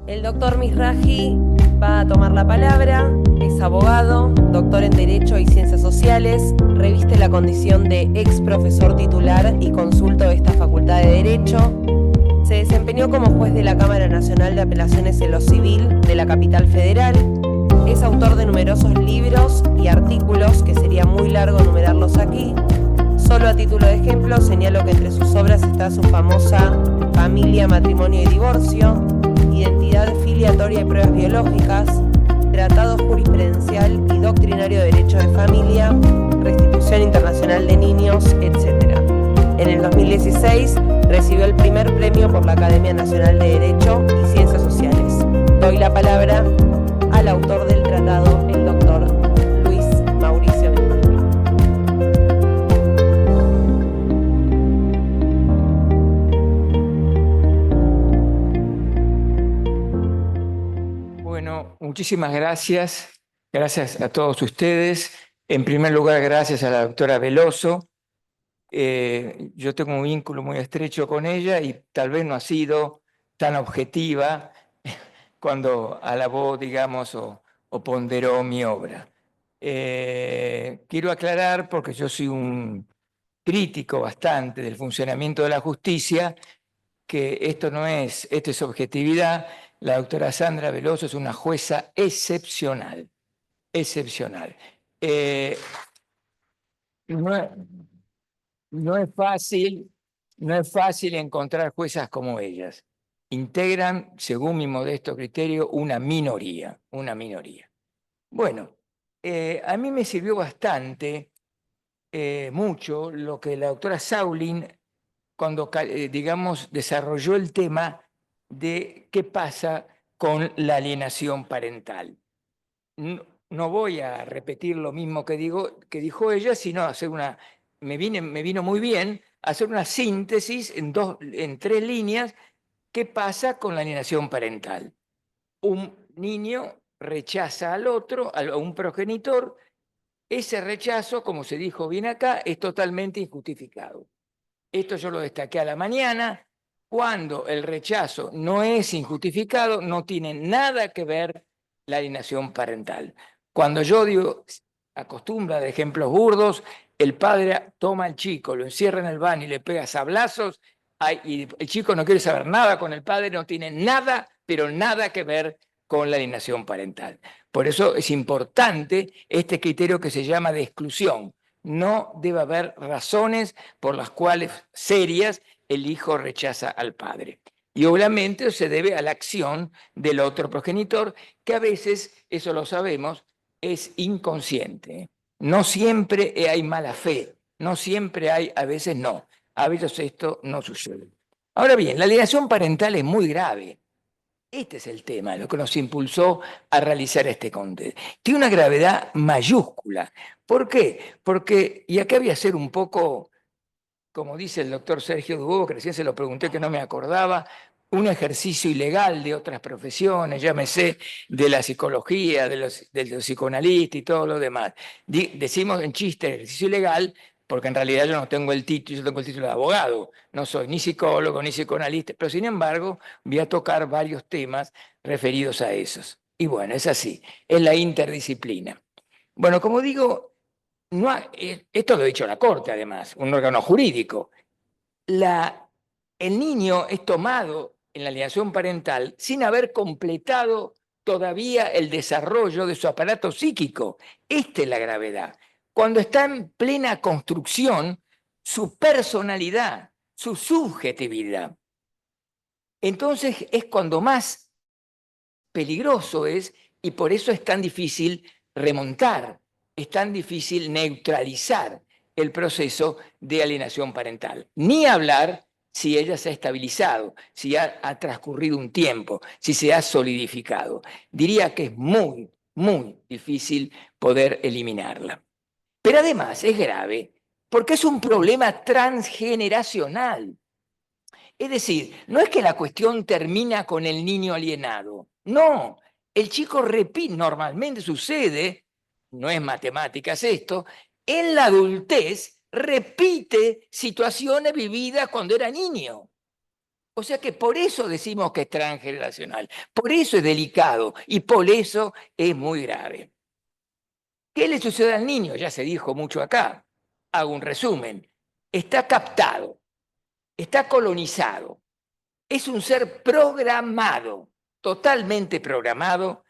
El doctor Misraji va a tomar la palabra, es abogado, doctor en Derecho y Ciencias Sociales, reviste la condición de ex profesor titular y consulto de esta Facultad de Derecho. Se desempeñó como juez de la Cámara Nacional de Apelaciones en lo Civil de la Capital Federal. Es autor de numerosos libros y artículos, que sería muy largo enumerarlos aquí. Solo a título de ejemplo señalo que entre sus obras está su famosa Familia, Matrimonio y Divorcio, Identidad filiatoria y pruebas biológicas, Tratado jurisprudencial y doctrinario de derecho de familia, Restitución internacional de niños, etc. En el 2016 recibió el primer premio por la Academia Nacional de Derecho y Ciencias Sociales. Doy la palabra al autor del tratado, el doctor Luis Mauricio Misraji. Bueno, muchísimas gracias. Gracias a todos ustedes. En primer lugar, gracias a la doctora Veloso. Yo tengo un vínculo muy estrecho con ella y tal vez no ha sido tan objetiva cuando alabó, digamos, o ponderó mi obra. Quiero aclarar, porque yo soy un crítico bastante del funcionamiento de la justicia, que esto es objetividad. La doctora Sandra Veloso es una jueza excepcional, excepcional. No, no es fácil encontrar juezas como ellas. Integran, según mi modesto criterio, una minoría, una minoría. Bueno, a mí me sirvió bastante, mucho, lo que la doctora Saulin, cuando, digamos, desarrolló el tema de qué pasa con la alienación parental. No voy a repetir lo mismo que dijo ella, sino hacer me vino muy bien hacer una síntesis en 3 líneas. ¿Qué pasa con la alienación parental? Un niño rechaza al otro, a un progenitor. Ese rechazo, como se dijo bien acá, es totalmente injustificado. Esto yo lo destaqué a la mañana. Cuando el rechazo no es injustificado, no tiene nada que ver la alienación parental. Cuando yo digo, acostumbra de ejemplos burdos, el padre toma al chico, lo encierra en el baño y le pega sablazos, y el chico no quiere saber nada con el padre, no tiene nada, pero nada que ver con la alienación parental. Por eso es importante este criterio que se llama de exclusión. No debe haber razones por las cuales serias el hijo rechaza al padre. Y obviamente se debe a la acción del otro progenitor, que a veces, eso lo sabemos, es inconsciente. No siempre hay mala fe, no siempre hay, a veces no. A veces esto no sucede. Ahora bien, la alienación parental es muy grave. Este es el tema, lo que nos impulsó a realizar este contenido. Tiene una gravedad mayúscula. ¿Por qué? Porque, y acá voy a hacer un poco, como dice el doctor Sergio Dubó, que recién se lo pregunté que no me acordaba, un ejercicio ilegal de otras profesiones, llámese de la psicología, de los psicoanalistas y todo lo demás. Decimos en chiste ejercicio ilegal, porque en realidad yo no tengo el título, yo tengo el título de abogado, no soy ni psicólogo ni psicoanalista, pero sin embargo voy a tocar varios temas referidos a esos. Y bueno, es así, es la interdisciplina. Bueno, como digo, esto lo ha dicho la Corte, además, un órgano jurídico. El niño es tomado en la alienación parental sin haber completado todavía el desarrollo de su aparato psíquico. Esta es la gravedad. Cuando está en plena construcción, su personalidad, su subjetividad. Entonces es cuando más peligroso es, y por eso es tan difícil remontar, es tan difícil neutralizar el proceso de alienación parental. Ni hablar si ella se ha estabilizado, si ha transcurrido un tiempo, si se ha solidificado. Diría que es muy, muy difícil poder eliminarla. Pero además es grave porque es un problema transgeneracional. Es decir, no es que la cuestión termina con el niño alienado. No, el chico repite, normalmente sucede, no es matemáticas esto, en la adultez repite situaciones vividas cuando era niño. O sea que por eso decimos que es transgeneracional, por eso es delicado y por eso es muy grave. ¿Qué le sucede al niño? Ya se dijo mucho acá. Hago un resumen. Está captado, está colonizado, es un ser programado, totalmente programado,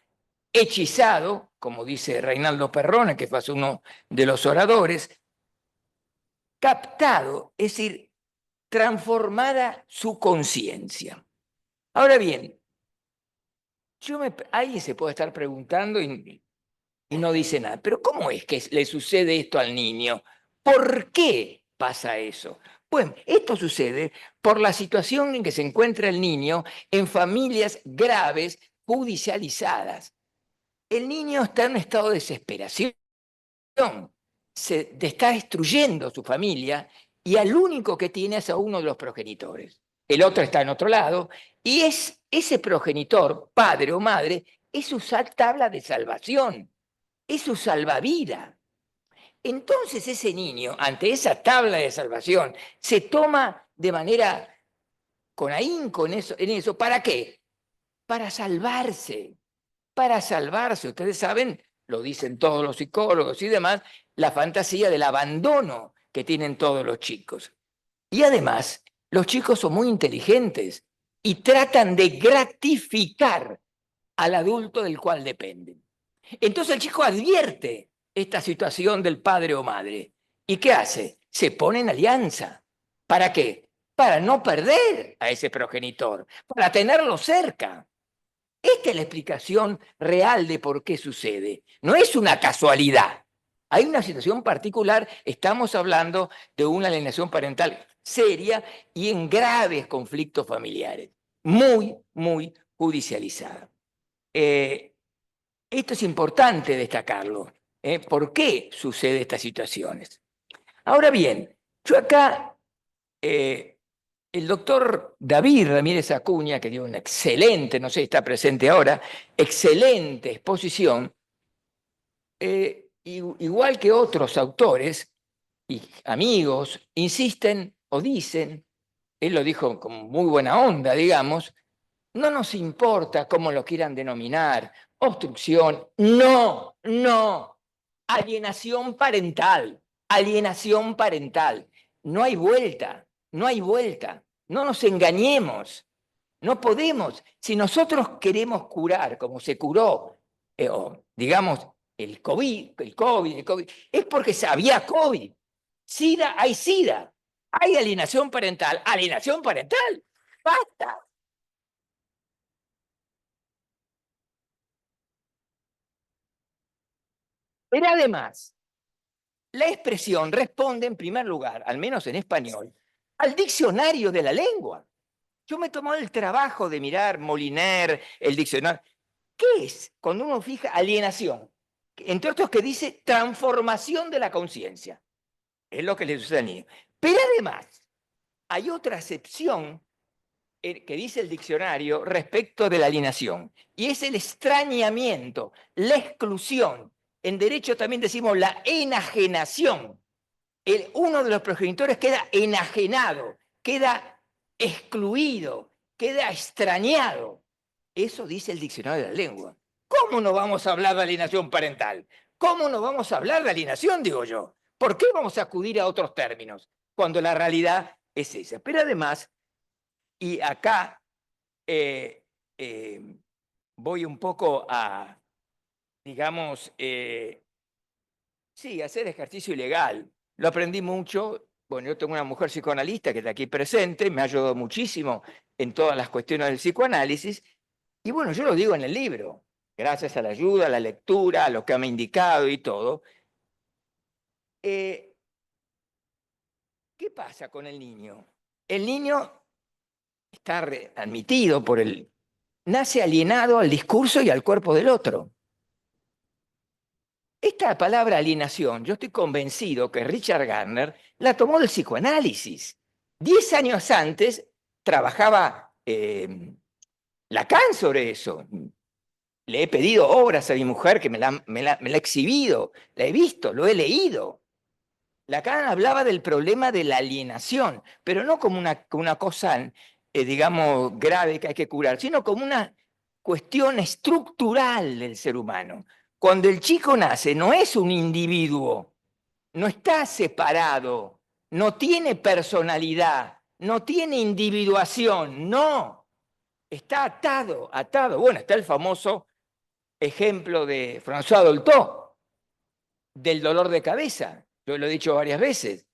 hechizado, como dice Reinaldo Perrone, que fue uno de los oradores, captado, es decir, transformada su conciencia. Ahora bien, alguien se puede estar preguntando y no dice nada, pero ¿cómo es que le sucede esto al niño? ¿Por qué pasa eso? Bueno, esto sucede por la situación en que se encuentra el niño en familias graves, judicializadas. El niño está en un estado de desesperación, se está destruyendo su familia y al único que tiene es a uno de los progenitores. El otro está en otro lado y es ese progenitor, padre o madre, es su tabla de salvación, es su salvavidas. Entonces ese niño, ante esa tabla de salvación, se toma de manera con ahínco en eso. ¿Para qué? Para salvarse, para salvarse. Ustedes saben, lo dicen todos los psicólogos y demás, la fantasía del abandono que tienen todos los chicos. Y además, los chicos son muy inteligentes y tratan de gratificar al adulto del cual dependen. Entonces el chico advierte esta situación del padre o madre. ¿Y qué hace? Se pone en alianza. ¿Para qué? Para no perder a ese progenitor, para tenerlo cerca. Esta es la explicación real de por qué sucede. No es una casualidad. Hay una situación particular, estamos hablando de una alienación parental seria y en graves conflictos familiares, muy, muy judicializada. Esto es importante destacarlo. ¿Por qué sucede estas situaciones? Ahora bien, yo acá, el doctor David Ramírez Acuña, que dio una excelente, no sé si está presente ahora, excelente exposición, igual que otros autores y amigos, insisten o dicen, él lo dijo con muy buena onda, digamos, no nos importa cómo lo quieran denominar, obstrucción, no, no, alienación parental, alienación parental. No hay vuelta, no hay vuelta, no nos engañemos, no podemos. Si nosotros queremos curar como se curó, o digamos, el COVID, es porque había COVID. SIDA, hay alienación parental, basta. Pero además, la expresión responde en primer lugar, al menos en español, al diccionario de la lengua. Yo me he tomado el trabajo de mirar Moliner, el diccionario. ¿Qué es? Cuando uno fija alienación, entre otros que dice transformación de la conciencia. Es lo que le sucede al niño. Pero además, hay otra acepción que dice el diccionario respecto de la alienación, y es el extrañamiento, la exclusión. En derecho también decimos la enajenación. Uno de los progenitores queda enajenado, queda excluido, queda extrañado. Eso dice el diccionario de la lengua. ¿Cómo no vamos a hablar de alienación parental? ¿Cómo no vamos a hablar de alienación, digo yo? ¿Por qué vamos a acudir a otros términos cuando la realidad es esa? Pero además, y acá voy un poco a, digamos, sí, hacer ejercicio ilegal. Lo aprendí mucho. Bueno, yo tengo una mujer psicoanalista que está aquí presente, me ha ayudado muchísimo en todas las cuestiones del psicoanálisis. Y bueno, yo lo digo en el libro, gracias a la ayuda, a la lectura, a lo que me ha indicado y todo. ¿Qué pasa con el niño? El niño está admitido por el... nace alienado al discurso y al cuerpo del otro. Esta palabra alienación, yo estoy convencido que Richard Gardner la tomó del psicoanálisis. 10 años antes trabajaba Lacan sobre eso. Le he pedido obras a mi mujer que me la ha exhibido, la he visto, lo he leído. Lacan hablaba del problema de la alienación, pero no como una cosa digamos, grave que hay que curar, sino como una cuestión estructural del ser humano. Cuando el chico nace, no es un individuo, no está separado, no tiene personalidad, no tiene individuación, no, está atado, atado. Bueno, está el famoso ejemplo de François Dolto, del dolor de cabeza. Yo lo he dicho varias veces.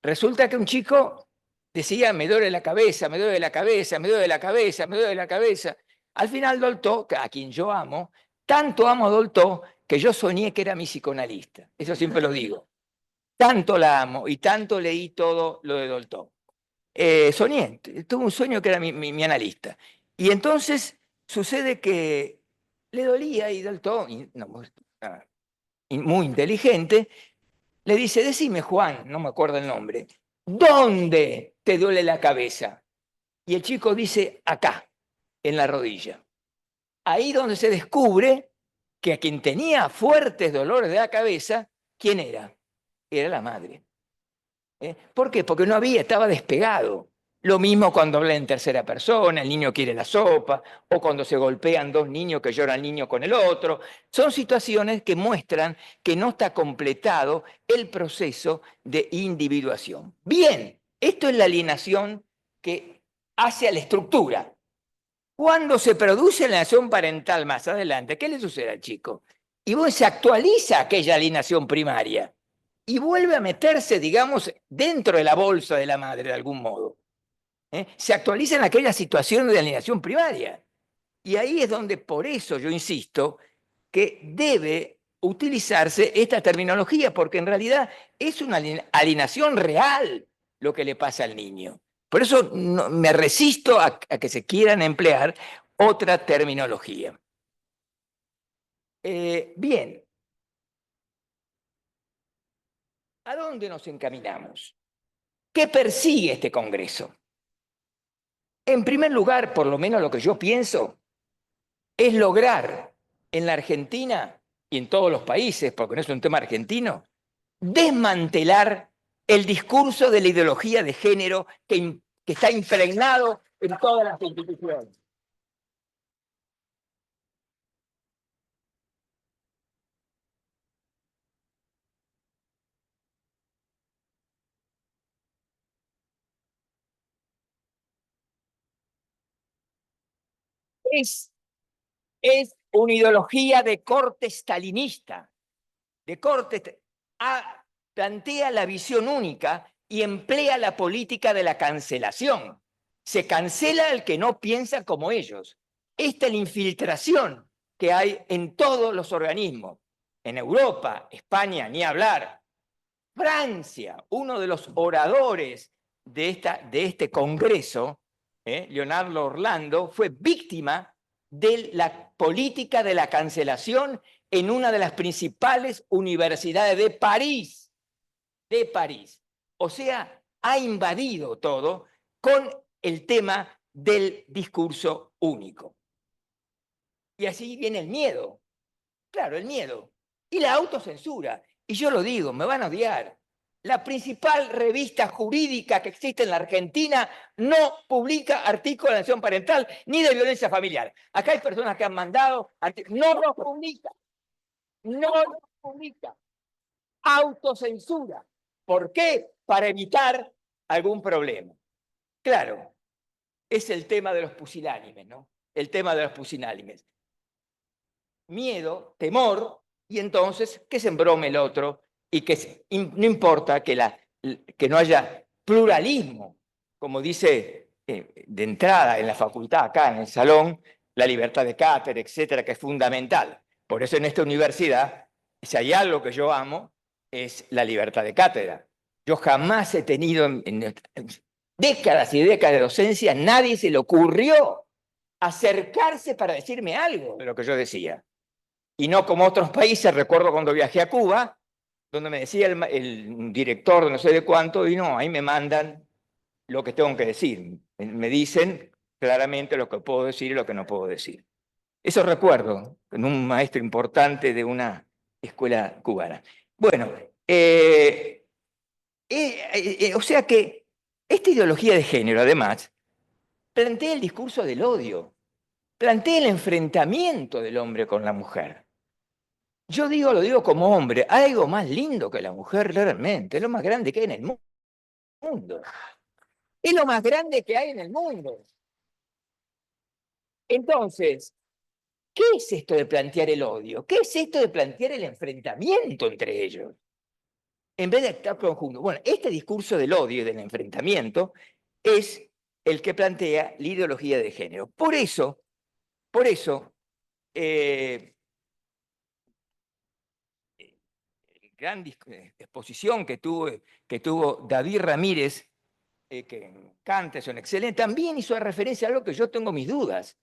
Resulta que un chico decía, me duele la cabeza, me duele la cabeza, me duele la cabeza, me duele la cabeza. Al final Dolto, a quien yo amo, tanto amo a Dolto que yo soñé que era mi psicoanalista. Eso siempre lo digo. Tanto la amo y tanto leí todo lo de Dolto. Soñé, tuve un sueño que era mi analista. Y entonces sucede que le dolía y Dolto, muy inteligente, le dice, decime Juan, no me acuerdo el nombre, ¿dónde te duele la cabeza? Y el chico dice, acá, en la rodilla. Ahí donde se descubre que a quien tenía fuertes dolores de la cabeza, ¿quién era? Era la madre. ¿Por qué? Porque no había, estaba despegado. Lo mismo cuando habla en tercera persona, el niño quiere la sopa, o cuando se golpean dos niños que llora el niño con el otro. Son situaciones que muestran que no está completado el proceso de individuación. Bien, esto es la alienación que hace a la estructura. Cuando se produce la alienación parental más adelante, ¿qué le sucede al chico? Y bueno, se actualiza aquella alienación primaria y vuelve a meterse, digamos, dentro de la bolsa de la madre de algún modo. Se actualizan aquellas situaciones de alienación primaria. Y ahí es donde, por eso yo insisto, que debe utilizarse esta terminología, porque en realidad es una alienación real lo que le pasa al niño. Por eso me resisto a que se quieran emplear otra terminología. Bien, ¿a dónde nos encaminamos? ¿Qué persigue este Congreso? En primer lugar, por lo menos lo que yo pienso, es lograr en la Argentina y en todos los países, porque no es un tema argentino, desmantelar el discurso de la ideología de género que está impregnado en todas las instituciones. Es, es una ideología de corte stalinista, de corte, plantea la visión única y emplea la política de la cancelación. Se cancela al que no piensa como ellos. Esta es la infiltración que hay en todos los organismos. En Europa, España, ni hablar. Francia, uno de los oradores de este congreso, Leonardo Orlando, fue víctima de la política de la cancelación en una de las principales universidades de París. De París. O sea, ha invadido todo con el tema del discurso único. Y así viene el miedo. Claro, el miedo. Y la autocensura. Y yo lo digo, me van a odiar. La principal revista jurídica que existe en la Argentina no publica artículos de alienación parental ni de violencia familiar. Acá hay personas que han mandado, no los publica. No los publica. Autocensura. ¿Por qué? Para evitar algún problema. Claro, es el tema de los pusilánimes, ¿no? El tema de los pusilánimes. Miedo, temor, y entonces que se embrome el otro y que no importa que no haya pluralismo, como dice de entrada en la facultad, acá en el salón, la libertad de cátedra, etcétera, que es fundamental. Por eso en esta universidad, si hay algo que yo amo, es la libertad de cátedra. Yo jamás he tenido en décadas y décadas de docencia, nadie se le ocurrió acercarse para decirme algo de lo que yo decía. Y no como otros países, recuerdo cuando viajé a Cuba, donde me decía el director de no sé de cuánto, y no, ahí me mandan lo que tengo que decir. Me dicen claramente lo que puedo decir y lo que no puedo decir. Eso recuerdo en un maestro importante de una escuela cubana. Bueno, o sea que esta ideología de género, además, plantea el discurso del odio, plantea el enfrentamiento del hombre con la mujer. Yo lo digo como hombre, hay algo más lindo que la mujer realmente, es lo más grande que hay en el mundo. Es lo más grande que hay en el mundo. Entonces, ¿qué es esto de plantear el odio? ¿Qué es esto de plantear el enfrentamiento entre ellos? En vez de estar conjuntos. Bueno, este discurso del odio y del enfrentamiento es el que plantea la ideología de género. Por eso, gran exposición que tuvo David Ramírez, que canta, es un excelente, también hizo referencia a algo que yo tengo mis dudas.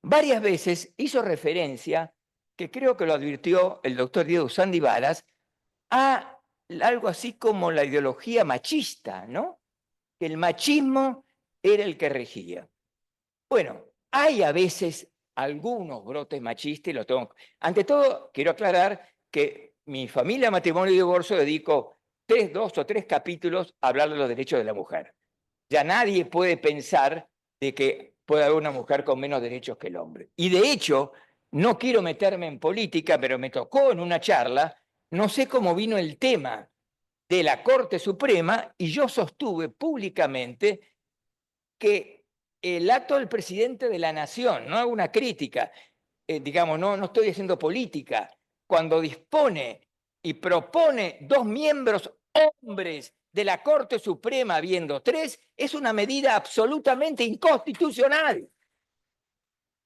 Varias veces hizo referencia, que creo que lo advirtió el doctor Diego Sandivaras, a algo así como la ideología machista, ¿no? Que el machismo era el que regía. Bueno, hay a veces algunos brotes machistas y lo tengo. Ante todo, quiero aclarar que mi familia, matrimonio y divorcio dedico 2 o 3 capítulos a hablar de los derechos de la mujer. Ya nadie puede pensar de que puede haber una mujer con menos derechos que el hombre. Y de hecho, no quiero meterme en política, pero me tocó en una charla, no sé cómo vino el tema de la Corte Suprema, y yo sostuve públicamente que el acto del presidente de la Nación, no hago una crítica, digamos, no estoy haciendo política, cuando dispone y propone 2 miembros hombres de la Corte Suprema, habiendo 3, es una medida absolutamente inconstitucional.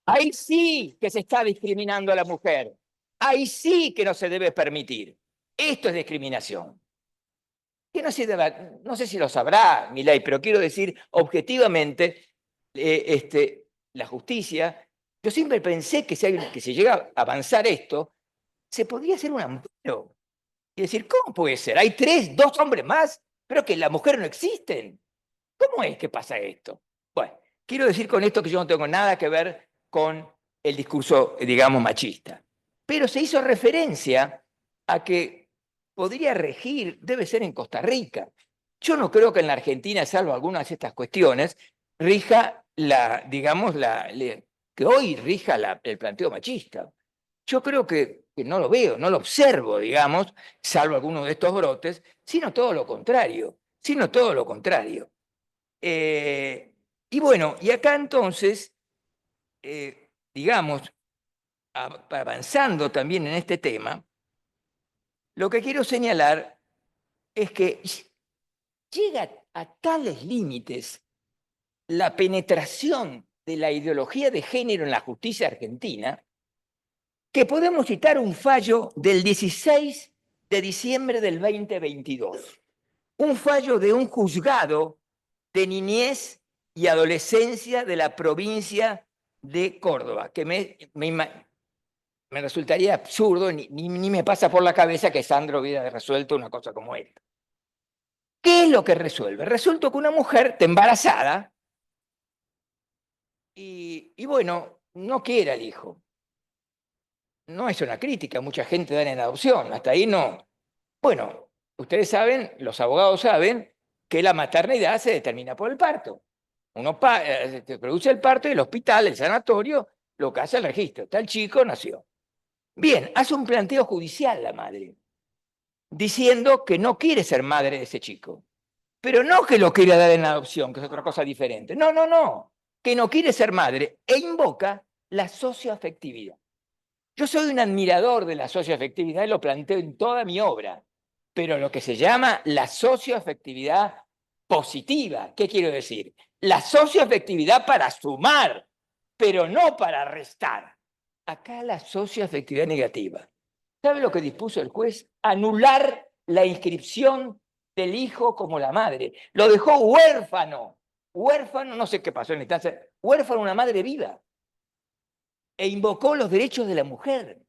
Ahí sí que se está discriminando a la mujer. Ahí sí que no se debe permitir. Esto es discriminación. Que no sé si lo sabrá Milei, pero quiero decir objetivamente, la justicia, yo siempre pensé que si llega a avanzar esto, se podría hacer un amparo. Y decir, ¿cómo puede ser? Hay 2 hombres más, pero que las mujeres no existen. ¿Cómo es que pasa esto? Bueno, quiero decir con esto que yo no tengo nada que ver con el discurso, digamos, machista. Pero se hizo referencia a que podría regir, debe ser en Costa Rica. Yo no creo que en la Argentina, salvo algunas de estas cuestiones, rija que hoy rija el planteo machista. Yo creo que no lo veo, no lo observo, digamos, salvo algunos de estos brotes, sino todo lo contrario, y bueno, y acá entonces, digamos, avanzando también en este tema, lo que quiero señalar es que llega a tales límites la penetración de la ideología de género en la justicia argentina, que podemos citar un fallo del 16 de diciembre del 2022, un fallo de un juzgado de niñez y adolescencia de la provincia de Córdoba, que me resultaría absurdo, ni me pasa por la cabeza que Sandro hubiera resuelto una cosa como esta. ¿Qué es lo que resuelve? Resulta que una mujer está embarazada y bueno, no quiere al hijo. No es una crítica, mucha gente da en adopción, hasta ahí no. Bueno, ustedes saben, los abogados saben, que la maternidad se determina por el parto. Uno se produce el parto y el hospital, el sanatorio, lo que hace el registro. Tal chico nació. Bien, hace un planteo judicial la madre, diciendo que no quiere ser madre de ese chico. Pero no que lo quiere dar en adopción, que es otra cosa diferente. No. Que no quiere ser madre e invoca la socioafectividad. Yo soy un admirador de la socioafectividad y lo planteo en toda mi obra, pero lo que se llama la socioafectividad positiva, ¿qué quiero decir? La socioafectividad para sumar, pero no para restar. Acá la socioafectividad negativa. ¿Sabe lo que dispuso el juez? Anular la inscripción del hijo como la madre. Lo dejó huérfano. Huérfano, no sé qué pasó en la instancia, huérfano una madre viva. E invocó los derechos de la mujer.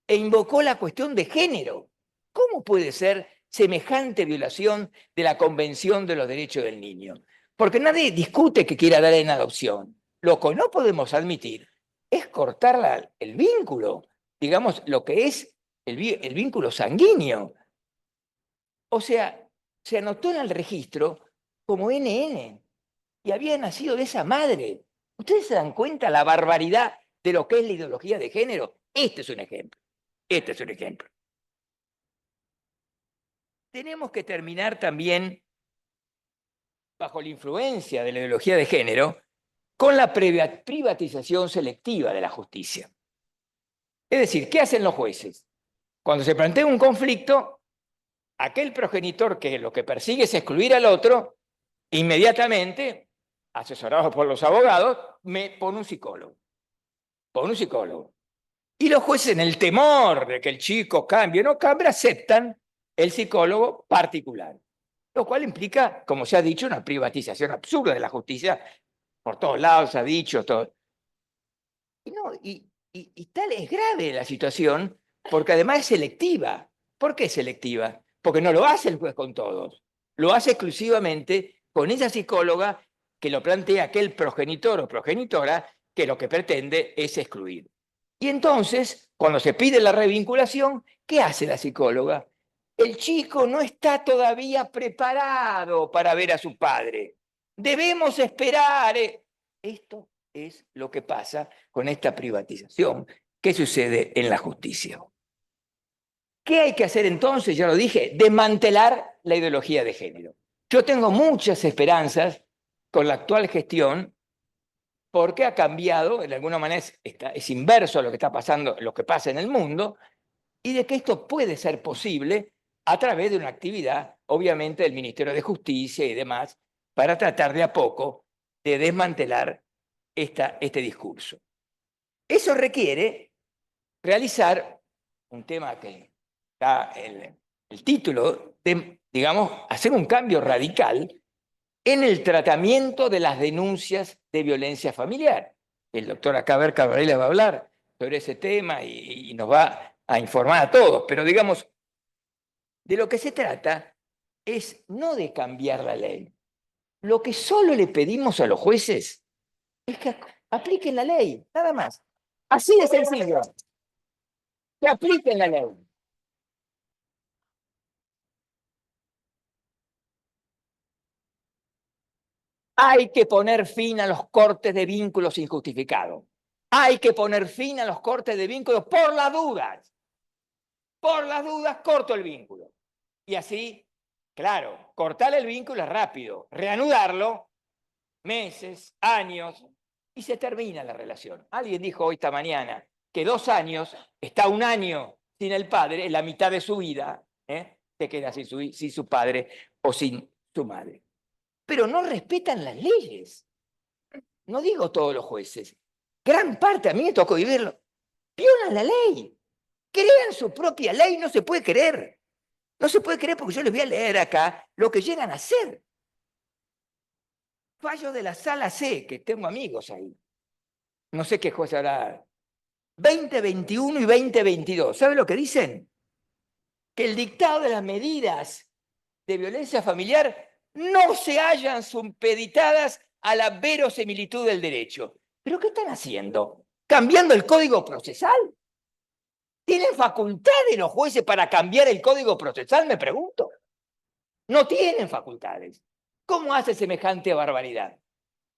E invocó la cuestión de género. ¿Cómo puede ser semejante violación de la Convención de los Derechos del Niño? Porque nadie discute que quiera dar en adopción. Lo que no podemos admitir es cortar el vínculo, digamos, lo que es el vínculo sanguíneo. O sea, se anotó en el registro como NN y había nacido de esa madre. ¿Ustedes se dan cuenta la barbaridad de lo que es la ideología de género? Este es un ejemplo. Este es un ejemplo. Tenemos que terminar también, bajo la influencia de la ideología de género, con la privatización selectiva de la justicia. Es decir, ¿qué hacen los jueces? Cuando se plantea un conflicto, aquel progenitor que lo que persigue es excluir al otro, inmediatamente, asesorado por los abogados, me pone un psicólogo. Pone un psicólogo. Y los jueces, en el temor de que el chico cambie o no cambie, aceptan el psicólogo particular. Lo cual implica, como se ha dicho, una privatización absurda de la justicia. Por todos lados se ha dicho todo. Y tal es grave la situación, porque además es selectiva. ¿Por qué es selectiva? Porque no lo hace el juez con todos. Lo hace exclusivamente con esa psicóloga que lo plantea aquel progenitor o progenitora que lo que pretende es excluir. Y entonces, cuando se pide la revinculación, ¿qué hace la psicóloga? El chico no está todavía preparado para ver a su padre. Debemos esperar. Esto es lo que pasa con esta privatización. ¿Qué sucede en la justicia? ¿Qué hay que hacer entonces? Ya lo dije, desmantelar la ideología de género. Yo tengo muchas esperanzas con la actual gestión porque ha cambiado, de alguna manera es inverso a lo que está pasando, lo que pasa en el mundo, y de que esto puede ser posible a través de una actividad, obviamente, del Ministerio de Justicia y demás, para tratar de a poco de desmantelar este discurso. Eso requiere realizar un tema que da el título de, digamos, hacer un cambio radical en el tratamiento de las denuncias de violencia familiar. El doctor Acaber Cabrera va a hablar sobre ese tema y nos va a informar a todos, pero digamos, de lo que se trata es no de cambiar la ley. Lo que solo le pedimos a los jueces es que apliquen la ley, nada más. Así de sencillo. Que apliquen la ley. Hay que poner fin a los cortes de vínculos injustificados. Hay que poner fin a los cortes de vínculos por las dudas. Por las dudas corto el vínculo. Y así, claro, cortar el vínculo es rápido. Reanudarlo, meses, años, y se termina la relación. Alguien dijo hoy esta mañana que 2 años, está 1 año sin el padre, es la mitad de su vida, se queda sin su padre o sin su madre. Pero no respetan las leyes. No digo todos los jueces. Gran parte, a mí me tocó vivirlo. Violan la ley. Crean su propia ley, no se puede creer. No se puede creer porque yo les voy a leer acá lo que llegan a hacer. Fallo de la Sala C, que tengo amigos ahí. No sé qué juez habrá. 2021 y 2022. ¿Sabe lo que dicen? Que el dictado de las medidas de violencia familiar no se hallan supeditadas a la verosimilitud del derecho. ¿Pero qué están haciendo? ¿Cambiando el código procesal? ¿Tienen facultades los jueces para cambiar el código procesal? Me pregunto. No tienen facultades. ¿Cómo hace semejante barbaridad?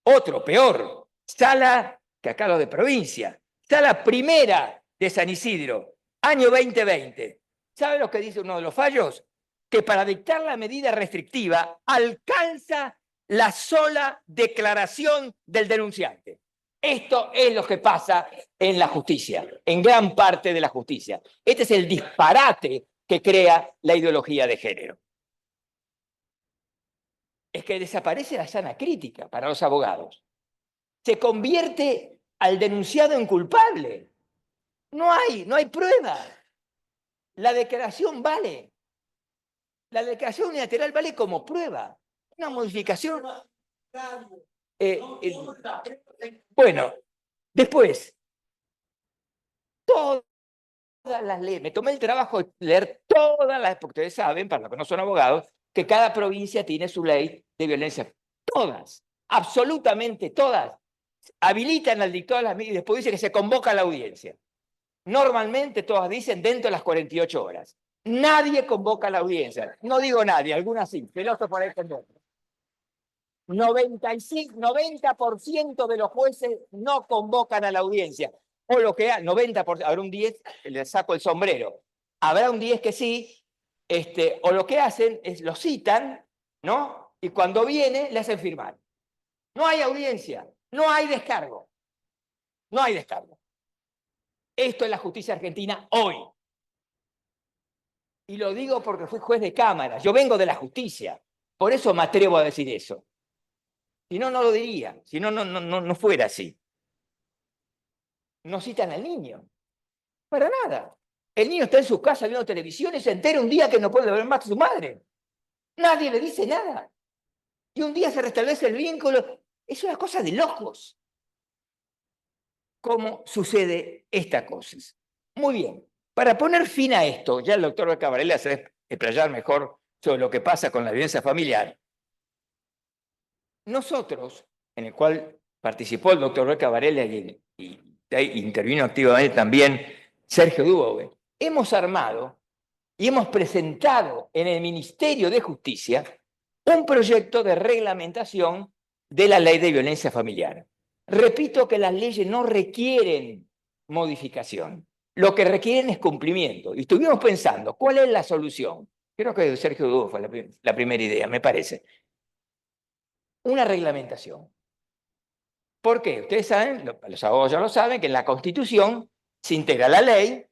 Otro, peor, Sala, que acá lo de provincia, Sala Primera de San Isidro, año 2020. ¿Sabe lo que dice uno de los fallos? Que para dictar la medida restrictiva alcanza la sola declaración del denunciante. Esto es lo que pasa en la justicia, en gran parte de la justicia. Este es el disparate que crea la ideología de género. Es que desaparece la sana crítica para los abogados. Se convierte al denunciado en culpable. No hay prueba. La declaración vale. La declaración unilateral vale como prueba. Una modificación. Bueno, después, todas las leyes. Me tomé el trabajo de leer todas las, porque ustedes saben, para los que no son abogados, que cada provincia tiene su ley de violencia. Todas, absolutamente todas, habilitan al dictado de las medidas y después dice que se convoca a la audiencia. Normalmente todas dicen dentro de las 48 horas. Nadie convoca a la audiencia. No digo nadie, algunas sí. Filósofos por ahí convocan. 90% de los jueces no convocan a la audiencia. O lo que 90%, habrá un 10, le saco el sombrero. Habrá un 10 que sí, o lo que hacen es lo citan, ¿no? Y cuando viene, le hacen firmar. No hay audiencia, no hay descargo. No hay descargo. Esto es la justicia argentina hoy. Y lo digo porque fui juez de cámara. Yo vengo de la justicia. Por eso me atrevo a decir eso. Si no, no lo diría. Si no, no fuera así. No citan al niño. Para nada. El niño está en su casa viendo televisión y se entera un día que no puede ver más a su madre. Nadie le dice nada. Y un día se restablece el vínculo. Es una cosa de locos. ¿Cómo sucede estas cosas? Muy bien. Para poner fin a esto, ya el doctor Beca Varela se debe explayar mejor sobre lo que pasa con la violencia familiar. Nosotros, en el cual participó el doctor Beca Varela y intervino activamente también Sergio Dubove, hemos armado y hemos presentado en el Ministerio de Justicia un proyecto de reglamentación de la ley de violencia familiar. Repito que las leyes no requieren modificación, lo que requieren es cumplimiento. Y estuvimos pensando, ¿cuál es la solución? Creo que Sergio Dubove fue la primera idea, me parece. Una reglamentación. ¿Por qué? Ustedes saben, los abogados ya lo saben, que en la Constitución se integra la ley,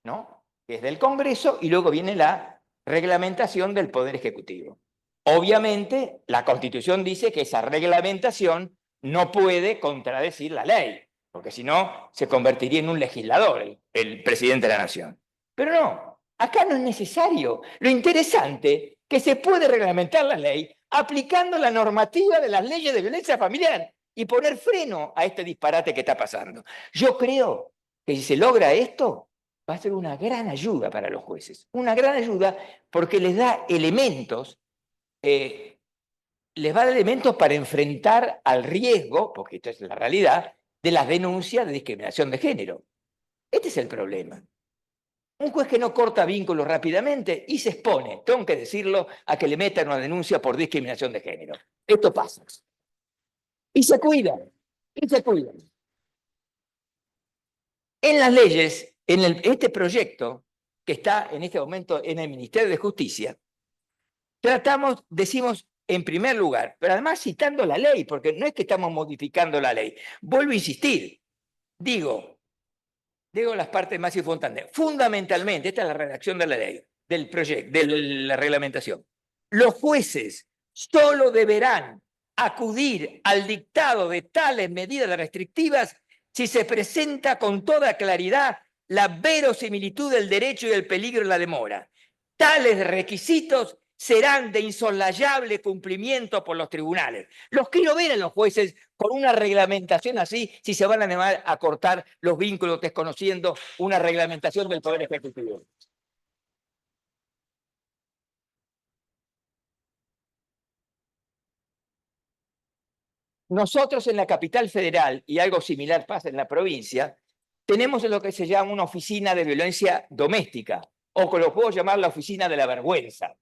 ¿no? Que es del Congreso, y luego viene la reglamentación del Poder Ejecutivo. Obviamente, la Constitución dice que esa reglamentación no puede contradecir la ley, porque si no, se convertiría en un legislador el presidente de la Nación. Pero no, acá no es necesario. Lo interesante es que se puede reglamentar la ley aplicando la normativa de las leyes de violencia familiar y poner freno a este disparate que está pasando. Yo creo que si se logra esto, va a ser una gran ayuda para los jueces. Una gran ayuda porque les da elementos, para enfrentar al riesgo, porque esto es la realidad, de las denuncias de discriminación de género. Este es el problema. Un juez que no corta vínculos rápidamente y se expone, tengo que decirlo, a que le metan una denuncia por discriminación de género. Esto pasa. Y se cuidan, y se cuidan. En las leyes, este proyecto que está en este momento en el Ministerio de Justicia, decimos en primer lugar, pero además citando la ley, porque no es que estamos modificando la ley. Vuelvo a insistir, digo las partes más importantes. Fundamentalmente, esta es la redacción de la ley, del proyecto, de la reglamentación. Los jueces solo deberán acudir al dictado de tales medidas restrictivas si se presenta con toda claridad la verosimilitud del derecho y el peligro de la demora. Tales requisitos serán de insoslayable cumplimiento por los tribunales. Los quiero ver a los jueces con una reglamentación así, si se van a animar a cortar los vínculos desconociendo una reglamentación del Poder Ejecutivo. Nosotros en la capital federal, y algo similar pasa en la provincia, tenemos lo que se llama una oficina de violencia doméstica, o que lo puedo llamar la oficina de la vergüenza,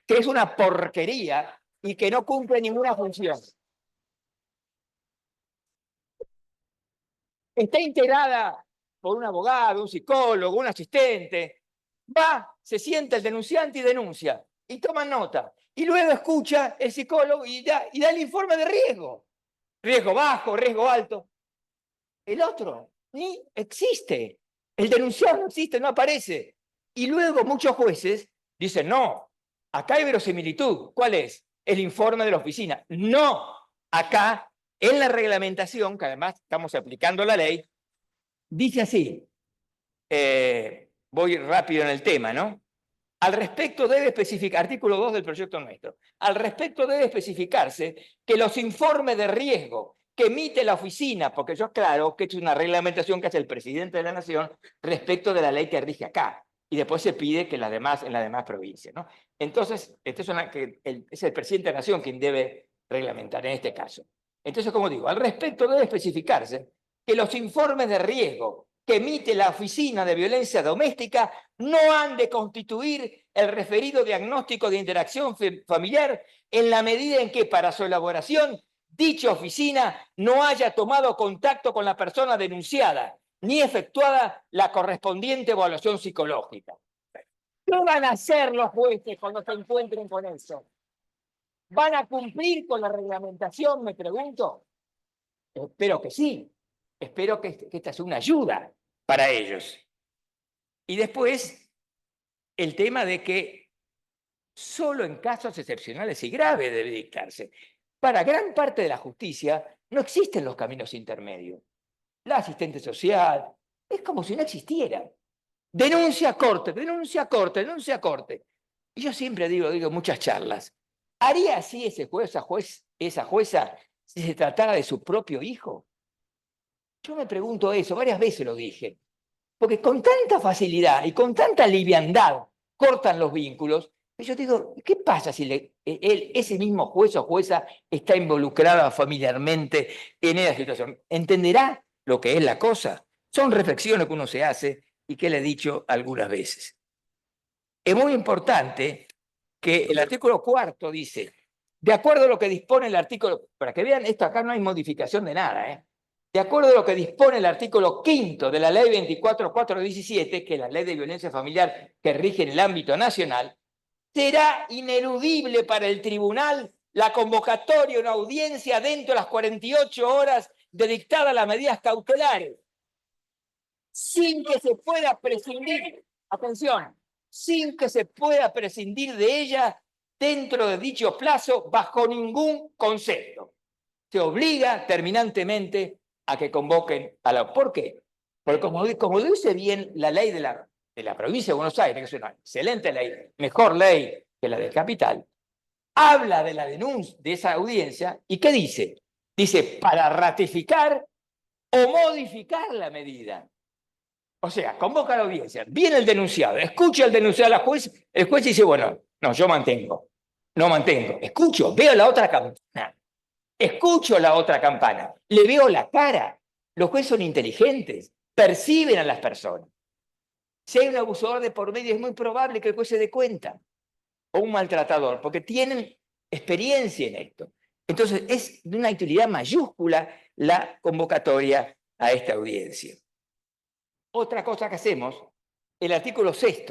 que es una porquería y que no cumple ninguna función. Está integrada por un abogado, un psicólogo, un asistente. Va, se sienta el denunciante y denuncia, y toma nota. Y luego escucha el psicólogo y da el informe de riesgo. Riesgo bajo, riesgo alto. El otro ni existe. El denunciado no existe, no aparece. Y luego muchos jueces dicen, no, acá hay verosimilitud. ¿Cuál es? El informe de la oficina. No, acá en la reglamentación, que además estamos aplicando la ley, dice así, voy rápido en el tema, ¿no? Al respecto debe especificar, artículo 2 del proyecto nuestro, al respecto debe especificarse que los informes de riesgo que emite la oficina, porque yo aclaro que es una reglamentación que hace el presidente de la Nación respecto de la ley que rige acá, y después se pide que en las demás provincias, ¿no? Entonces, es el presidente de la Nación quien debe reglamentar en este caso. Entonces, como digo, al respecto debe especificarse que los informes de riesgo que emite la Oficina de Violencia Doméstica no han de constituir el referido diagnóstico de interacción familiar en la medida en que para su elaboración dicha oficina no haya tomado contacto con la persona denunciada ni efectuada la correspondiente evaluación psicológica. ¿Qué van a hacer los jueces cuando se encuentren con eso? ¿Van a cumplir con la reglamentación, me pregunto? Espero que sí. Espero que esta sea una ayuda para ellos. Y después, el tema de que solo en casos excepcionales y graves debe dictarse. Para gran parte de la justicia no existen los caminos intermedios. La asistente social es como si no existiera. Denuncia a corte, denuncia a corte, denuncia a corte. Y yo siempre digo muchas charlas, ¿haría así ese juez, esa jueza, si se tratara de su propio hijo? Yo me pregunto eso, varias veces lo dije, porque con tanta facilidad y con tanta liviandad cortan los vínculos, que yo digo, ¿qué pasa si ese mismo juez o jueza está involucrada familiarmente en esa situación? ¿Entenderá lo que es la cosa? Son reflexiones que uno se hace y que le he dicho algunas veces. Es muy importante que el artículo 4 dice, de acuerdo a lo que dispone el artículo, para que vean, esto acá no hay modificación de nada, de acuerdo a lo que dispone el artículo 5 de la ley 24.417, que es la ley de violencia familiar que rige en el ámbito nacional, será ineludible para el tribunal la convocatoria a una audiencia dentro de las 48 horas de dictadas las medidas cautelares, sin que se pueda prescindir, atención, sin que se pueda prescindir de ella dentro de dicho plazo bajo ningún concepto. Se obliga terminantemente a que convoquen a la... ¿Por qué? Porque como dice bien la ley de la provincia de Buenos Aires, que es una excelente ley, mejor ley que la del capital, habla de la denuncia de esa audiencia y ¿qué dice? Dice, para ratificar o modificar la medida. O sea, convoca a la audiencia, viene el denunciado, escucha al denunciado a la juez, el juez dice, bueno, no, yo mantengo, no mantengo, escucho, veo la otra campana, escucho la otra campana, le veo la cara, los jueces son inteligentes, perciben a las personas. Si hay un abusador de por medio, es muy probable que el juez se dé cuenta, o un maltratador, porque tienen experiencia en esto. Entonces, es de una utilidad mayúscula la convocatoria a esta audiencia. Otra cosa que hacemos, el artículo 6,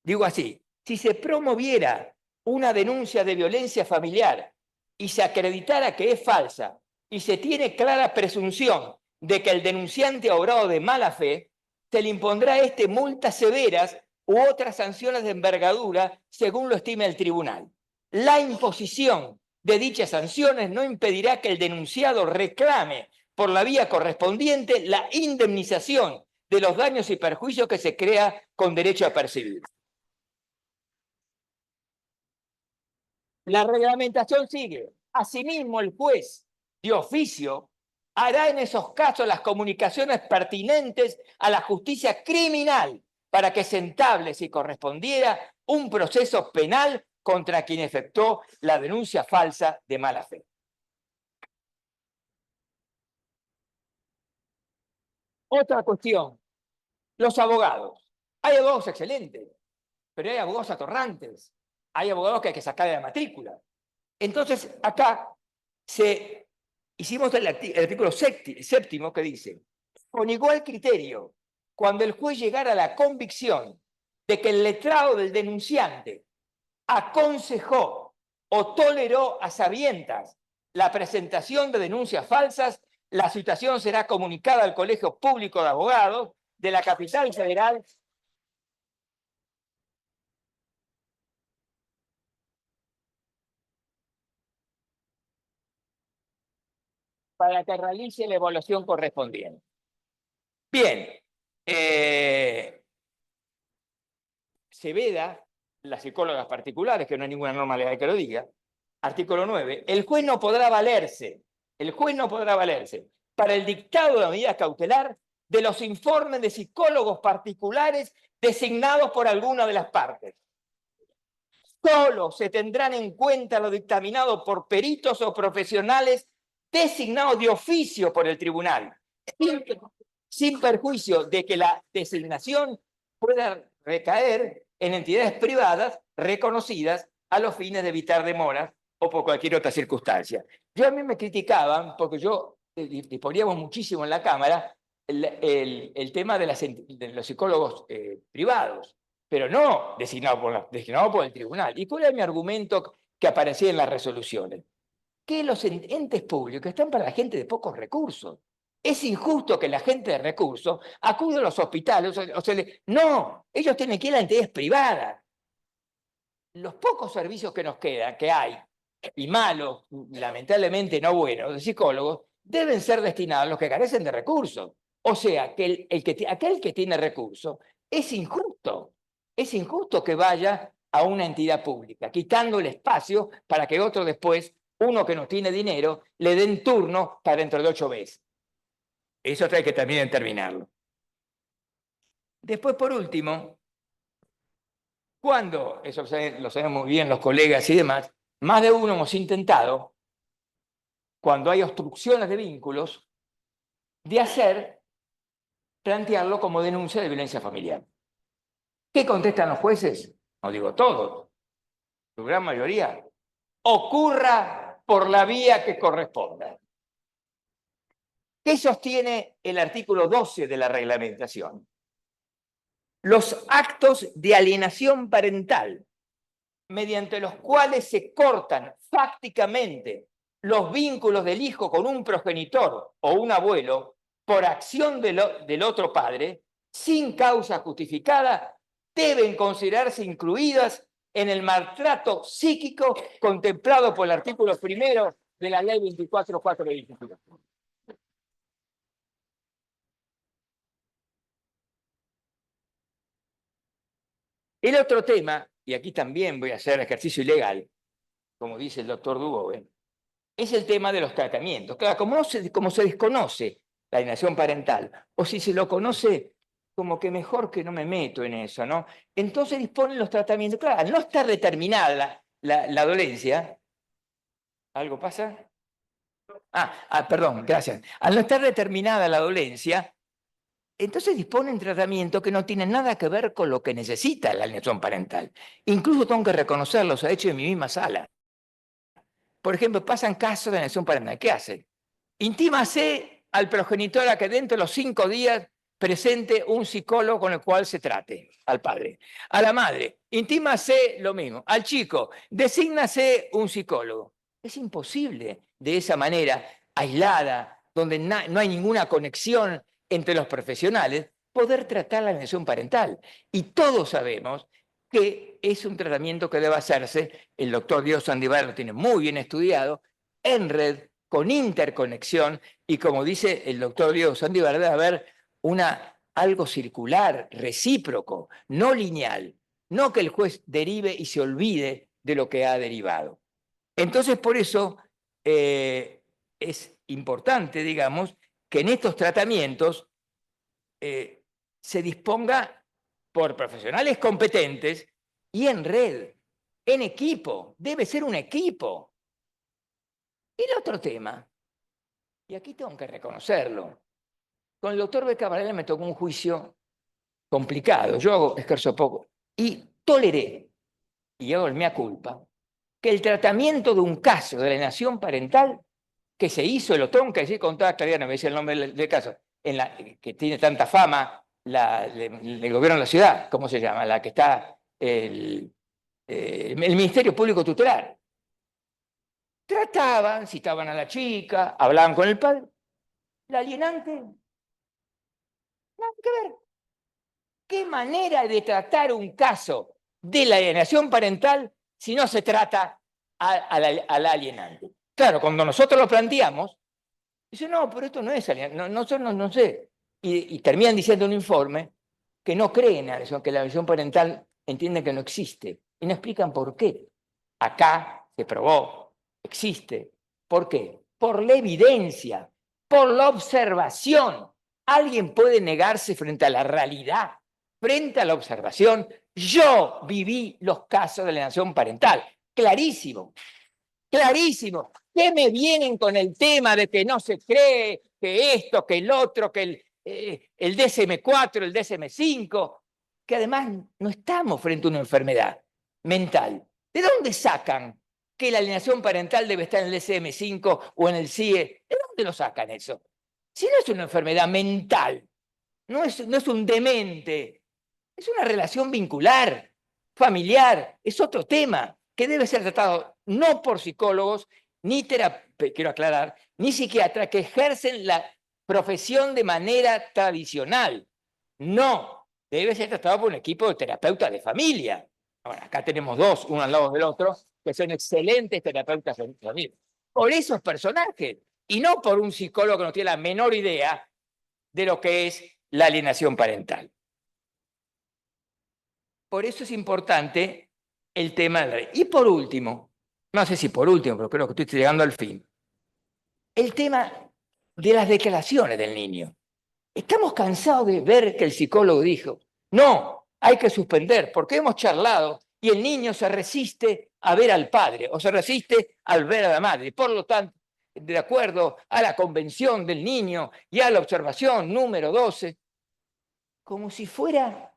digo así, si se promoviera una denuncia de violencia familiar y se acreditara que es falsa y se tiene clara presunción de que el denunciante ha obrado de mala fe, se le impondrá a este multas severas u otras sanciones de envergadura según lo estime el tribunal. La imposición de dichas sanciones no impedirá que el denunciado reclame por la vía correspondiente la indemnización de los daños y perjuicios que se crea con derecho a percibir. La reglamentación sigue. Asimismo, el juez de oficio hará en esos casos las comunicaciones pertinentes a la justicia criminal para que se entable, si correspondiera, un proceso penal contra quien efectuó la denuncia falsa de mala fe. Otra cuestión, los abogados. Hay abogados excelentes, pero hay abogados atorrantes. Hay abogados que hay que sacar de la matrícula. Entonces, acá hicimos el artículo 7 que dice, con igual criterio, cuando el juez llegara a la convicción de que el letrado del denunciante aconsejó o toleró a sabiendas la presentación de denuncias falsas, la situación será comunicada al Colegio Público de Abogados de la Capital Federal para que realice la evaluación correspondiente. Bien, se veda las psicólogas particulares, que no hay ninguna norma legal que lo diga, artículo 9, el juez no podrá valerse para el dictado de la medida cautelar de los informes de psicólogos particulares designados por alguna de las partes. Solo se tendrán en cuenta lo dictaminado por peritos o profesionales designados de oficio por el tribunal, sin perjuicio de que la designación pueda recaer en entidades privadas reconocidas a los fines de evitar demoras o por cualquier otra circunstancia. A mí me criticaban, porque yo disponíamos muchísimo en la Cámara el tema de los psicólogos privados, pero no designados por el tribunal. ¿Y cuál era mi argumento que aparecía en las resoluciones? Que los entes públicos están para la gente de pocos recursos. Es injusto que la gente de recursos acude a los hospitales. No, ellos tienen que ir a entidades privadas. Los pocos servicios que nos quedan, que hay, y malos, lamentablemente no buenos, de psicólogos, deben ser destinados a los que carecen de recursos. O sea, que aquel que tiene recursos es injusto que vaya a una entidad pública, quitando el espacio para que otro después, uno que no tiene dinero, le den turno para dentro de 8 meses. Eso hay que también terminarlo. Después, por último, cuando, eso lo saben muy bien los colegas y demás, más de uno hemos intentado, cuando hay obstrucciones de vínculos, de plantearlo como denuncia de violencia familiar. ¿Qué contestan los jueces? No digo todos, su gran mayoría. Ocurra por la vía que corresponda. ¿Qué sostiene el artículo 12 de la reglamentación? Los actos de alienación parental, mediante los cuales se cortan fácticamente los vínculos del hijo con un progenitor o un abuelo por acción del otro padre, sin causa justificada, deben considerarse incluidas en el maltrato psíquico contemplado por el artículo 1 de la Ley 24.425. El otro tema, y aquí también voy a hacer ejercicio ilegal, como dice el doctor Dubove, es el tema de los tratamientos. Claro, como se desconoce la alienación parental, o si se lo conoce, como que mejor que no me meto en eso, ¿no? Entonces disponen los tratamientos. Claro, al no estar determinada la dolencia, ¿algo pasa? Perdón, gracias. Al no estar determinada la dolencia, entonces disponen tratamientos que no tienen nada que ver con lo que necesita la alienación parental. Incluso tengo que reconocerlo, se ha hecho en mi misma sala. Por ejemplo, pasan casos de alienación parental. ¿Qué hacen? Intímase al progenitor a que dentro de los 5 días presente un psicólogo con el cual se trate, al padre. A la madre, intímase lo mismo. Al chico, desígnase un psicólogo. Es imposible de esa manera, aislada, donde no hay ninguna conexión entre los profesionales, poder tratar la alienación parental. Y todos sabemos que es un tratamiento que debe hacerse, el doctor Diego Sandivar lo tiene muy bien estudiado, en red, con interconexión, y como dice el doctor Diego Sandivar, debe haber algo circular, recíproco, no lineal, no que el juez derive y se olvide de lo que ha derivado. Entonces, por eso es importante, digamos, que en estos tratamientos se disponga por profesionales competentes y en red, en equipo, debe ser un equipo. El otro tema, y aquí tengo que reconocerlo, con el doctor Beca Varela me tocó un juicio complicado, yo ejerzo poco, y toleré, y hago el mea culpa, que el tratamiento de un caso de alienación parental que se hizo, lo tengo que decir con toda claridad, no me dice el nombre del caso, que tiene tanta fama el gobierno de la ciudad, ¿cómo se llama? La que está el Ministerio Público Tutelar. Trataban, citaban a la chica, hablaban con el padre. La alienante, nada que ver. ¿Qué manera de tratar un caso de la alienación parental si no se trata a la alienante? Claro, cuando nosotros lo planteamos, dicen, no, pero esto no es alienante, no sé. Y terminan diciendo un informe que no creen en eso, que la alienación parental entienden que no existe. Y no explican por qué. Acá se probó, existe. ¿Por qué? Por la evidencia, por la observación. ¿Alguien puede negarse frente a la realidad? Frente a la observación, yo viví los casos de alienación parental. Clarísimo, clarísimo. ¿Qué me vienen con el tema de que no se cree, que esto, que el otro, que el DSM-4, el DSM-5, que además no estamos frente a una enfermedad mental. ¿De dónde sacan que la alienación parental debe estar en el DSM-5 o en el CIE? ¿De dónde lo sacan eso? Si no es una enfermedad mental, no es un demente, es una relación vincular, familiar, es otro tema que debe ser tratado no por psicólogos, ni quiero aclarar, ni psiquiatras que ejercen la profesión de manera tradicional. No, debe ser tratado por un equipo de terapeutas de familia. Ahora, acá tenemos dos, uno al lado del otro, que son excelentes terapeutas de familia. Por esos personajes, y no por un psicólogo que no tiene la menor idea de lo que es la alienación parental. Por eso es importante el tema de la ley. Y por último, no sé si por último, pero creo que estoy llegando al fin, el tema de las declaraciones del niño. Estamos cansados de ver que el psicólogo dijo, no, hay que suspender, porque hemos charlado y el niño se resiste a ver al padre o se resiste al ver a la madre. Por lo tanto, de acuerdo a la convención del niño y a la observación número 12, como si fuera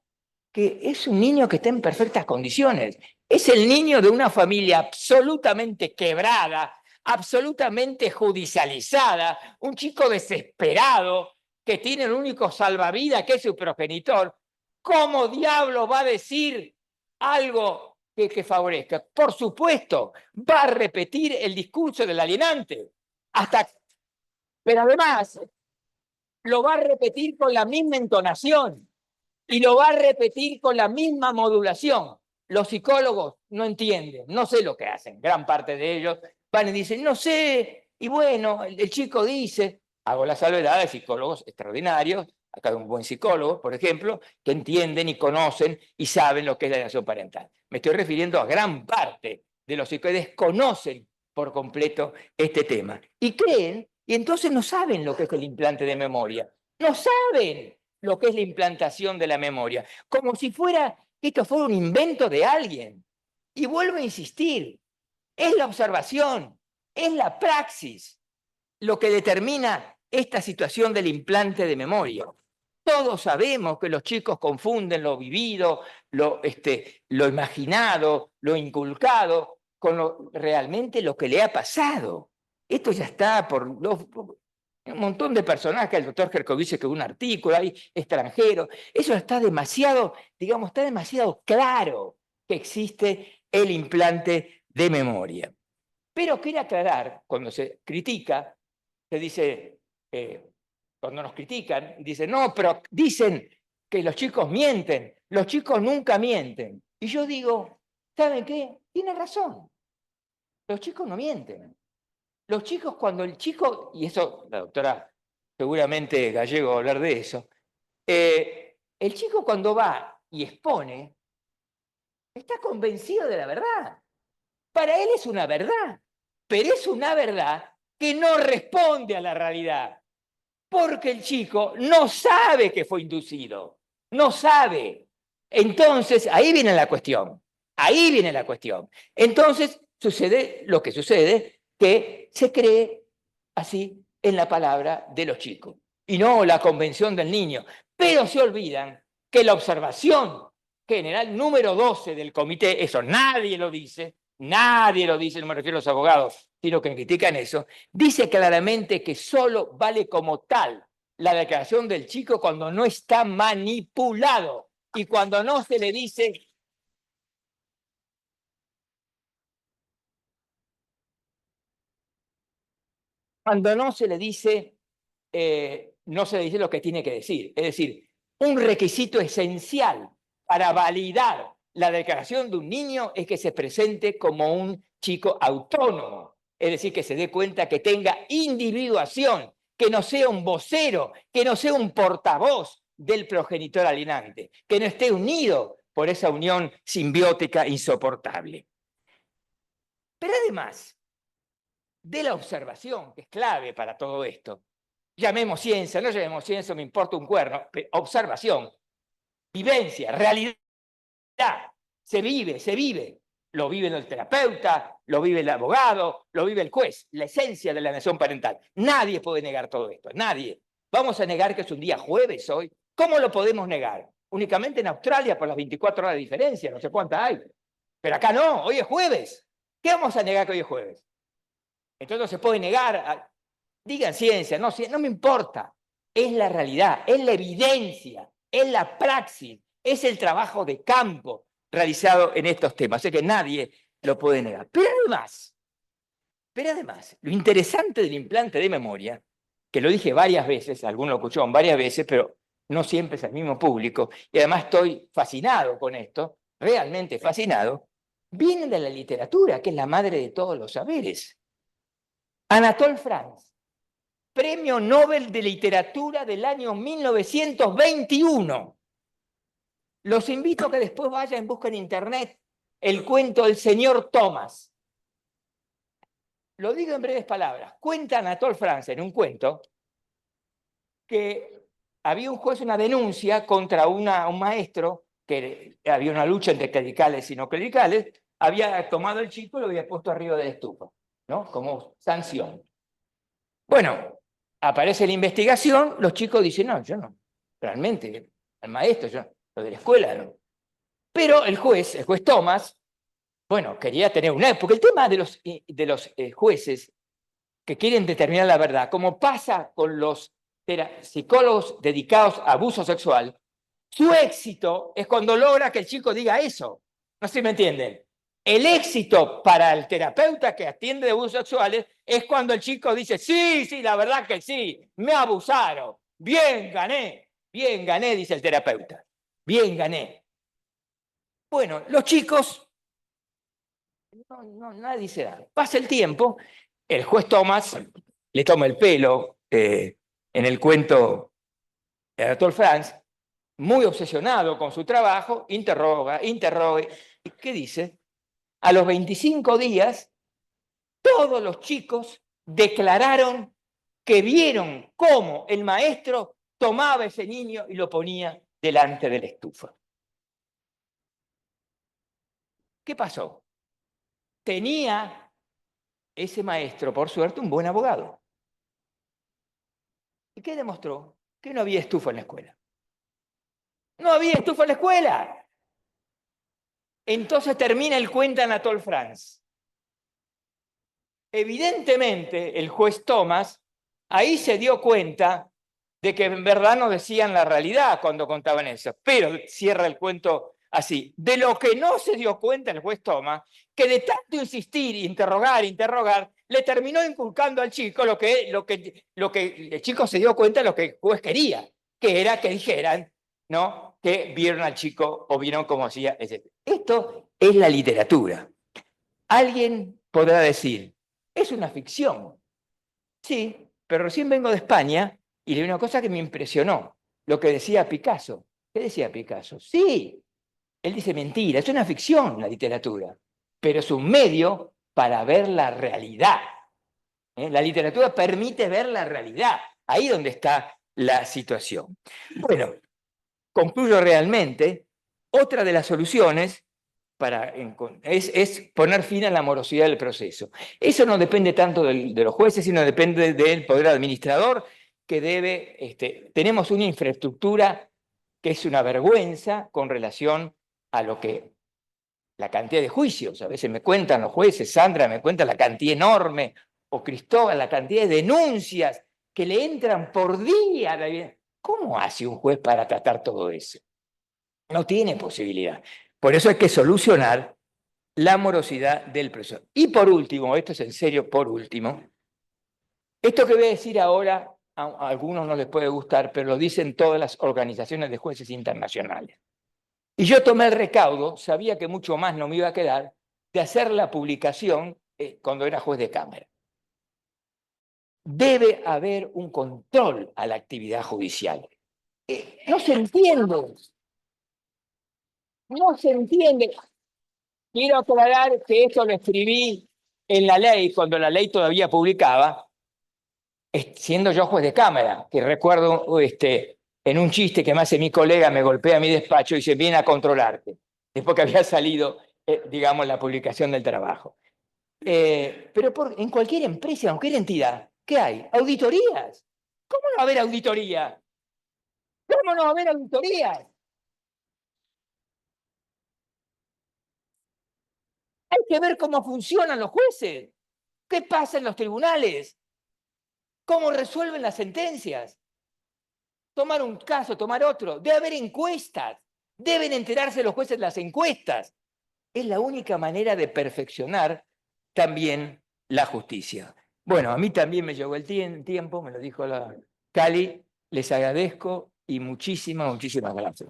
que es un niño que está en perfectas condiciones. Es el niño de una familia absolutamente quebrada, absolutamente judicializada, un chico desesperado que tiene el único salvavidas que es su progenitor. ¿Cómo diablo va a decir algo que favorezca? Por supuesto, va a repetir el discurso del alienante. Pero además, lo va a repetir con la misma entonación. Y lo va a repetir con la misma modulación. Los psicólogos no entienden, no sé lo que hacen. Gran parte de ellos van y dicen, no sé. Y bueno, el chico dice, hago la salvedad de psicólogos extraordinarios, acá hay un buen psicólogo, por ejemplo, que entienden y conocen y saben lo que es la alienación parental. Me estoy refiriendo a gran parte de los psicólogos que desconocen por completo este tema. Y creen, y entonces no saben lo que es el implante de memoria. No saben lo que es la implantación de la memoria, como si esto fuera un invento de alguien. Y vuelvo a insistir, es la observación, es la praxis lo que determina esta situación del implante de memoria. Todos sabemos que los chicos confunden lo vivido, lo imaginado, lo inculcado, con realmente lo que le ha pasado. Esto ya está por un montón de personajes, el doctor Kerkovich que un artículo ahí extranjero, eso está demasiado, digamos, está demasiado claro que existe el implante de memoria. Pero quiero aclarar, cuando se critica, se dice, cuando nos critican, dicen, no, pero dicen que los chicos mienten, los chicos nunca mienten. Y yo digo, ¿saben qué? Tienen razón, los chicos no mienten. Los chicos, cuando el chico, y eso la doctora seguramente Gallego va a hablar de eso, el chico cuando va y expone, está convencido de la verdad. Para él es una verdad, pero es una verdad que no responde a la realidad, porque el chico no sabe que fue inducido, no sabe. Entonces, ahí viene la cuestión, ahí viene la cuestión. Entonces, sucede lo que sucede, que se cree así en la palabra de los chicos y no la convención del niño. Pero se olvidan que la observación general número 12 del comité, eso nadie lo dice, no me refiero a los abogados, sino que critican eso, dice claramente que solo vale como tal la declaración del chico cuando no está manipulado y cuando no se le dice no se le dice lo que tiene que decir. Es decir, un requisito esencial para validar la declaración de un niño es que se presente como un chico autónomo. Es decir, que se dé cuenta que tenga individuación, que no sea un vocero, que no sea un portavoz del progenitor alienante, que no esté unido por esa unión simbiótica insoportable. Pero además de la observación, que es clave para todo esto, llamemos ciencia, no llamemos ciencia, me importa un cuerno, observación, vivencia, realidad, se vive. Lo vive el terapeuta, lo vive el abogado, lo vive el juez, la esencia de la alienación parental. Nadie puede negar todo esto, nadie. ¿Vamos a negar que es un día jueves hoy? ¿Cómo lo podemos negar? Únicamente en Australia por las 24 horas de diferencia, no sé cuántas hay. Pero acá no, hoy es jueves. ¿Qué vamos a negar que hoy es jueves? Entonces no se puede negar. Digan ciencia, no me importa. Es la realidad, es la evidencia, es la praxis, es el trabajo de campo realizado en estos temas. Así que nadie lo puede negar. Pero además, lo interesante del implante de memoria, que lo dije varias veces, algunos lo escucharon varias veces, pero no siempre es el mismo público, y además estoy fascinado con esto, realmente fascinado, viene de la literatura, que es la madre de todos los saberes. Anatole France, Premio Nobel de Literatura del año 1921. Los invito a que después vayan y busquen en internet el cuento del señor Thomas. Lo digo en breves palabras. Cuenta Anatole France en un cuento que había un juez, una denuncia contra un maestro, que había una lucha entre clericales y no clericales, había tomado el chico y lo había puesto arriba de la estufa, ¿no? Como sanción. Bueno, aparece la investigación, los chicos dicen, no, yo no, realmente, el maestro, yo, lo de la escuela no. Pero el juez Thomas, bueno, quería tener una... Porque el tema de los jueces que quieren determinar la verdad, como pasa con los psicólogos dedicados a abuso sexual, su éxito es cuando logra que el chico diga eso. No sé si me entienden. El éxito para el terapeuta que atiende de abusos sexuales es cuando el chico dice, sí, la verdad que sí, me abusaron, bien gané, dice el terapeuta, bien gané. Bueno, los chicos, nadie se da. Pasa el tiempo, el juez Thomas le toma el pelo en el cuento de Anatole France, muy obsesionado con su trabajo, interroga. ¿Y qué dice? A los 25 días, todos los chicos declararon que vieron cómo el maestro tomaba a ese niño y lo ponía delante de la estufa. ¿Qué pasó? Tenía ese maestro, por suerte, un buen abogado. ¿Y qué demostró? Que no había estufa en la escuela. No había estufa en la escuela. Entonces termina el cuento Anatole France. Evidentemente, el juez Thomas ahí se dio cuenta de que en verdad no decían la realidad cuando contaban eso. Pero cierra el cuento así. De lo que no se dio cuenta el juez Thomas, que de tanto insistir, interrogar, le terminó inculcando al chico lo que el chico se dio cuenta de lo que el juez quería, que era que dijeran, ¿no?, que vieron al chico o vieron cómo hacía ese. Esto es la literatura. Alguien podrá decir, es una ficción. Sí, pero recién vengo de España y leí una cosa que me impresionó, lo que decía Picasso. ¿Qué decía Picasso? Sí, él dice mentira, es una ficción la literatura, pero es un medio para ver la realidad. La literatura permite ver la realidad, ahí donde está la situación. Bueno, concluyo realmente, otra de las soluciones es poner fin a la morosidad del proceso. Eso no depende tanto de los jueces, sino depende del poder administrador, que tenemos una infraestructura que es una vergüenza con relación a la cantidad de juicios. A veces me cuentan los jueces, Sandra me cuenta la cantidad enorme, o Cristóbal, la cantidad de denuncias que le entran por día. ¿Cómo hace un juez para tratar todo eso? No tiene posibilidad. Por eso hay que solucionar la morosidad del proceso. Y por último, esto es en serio, por último, esto que voy a decir ahora a algunos no les puede gustar, pero lo dicen todas las organizaciones de jueces internacionales. Y yo tomé el recaudo, sabía que mucho más no me iba a quedar, de hacer la publicación cuando era juez de cámara. Debe haber un control a la actividad judicial. No se entiende. No se entiende. Quiero aclarar que esto lo escribí en la ley, cuando la ley todavía publicaba, siendo yo juez de cámara, que recuerdo en un chiste que me hace mi colega, me golpea a mi despacho y dice, viene a controlarte, después que había salido, digamos, la publicación del trabajo. Pero en cualquier empresa, en cualquier entidad, ¿qué hay? Auditorías. ¿Cómo no va a haber auditoría? ¿Cómo no va a haber auditoría? Hay que ver cómo funcionan los jueces, qué pasa en los tribunales, cómo resuelven las sentencias. Tomar un caso, tomar otro. Debe haber encuestas. Deben enterarse los jueces de las encuestas. Es la única manera de perfeccionar también la justicia. Bueno, a mí también me llegó el tiempo, me lo dijo la Cali. Les agradezco y muchísimas gracias.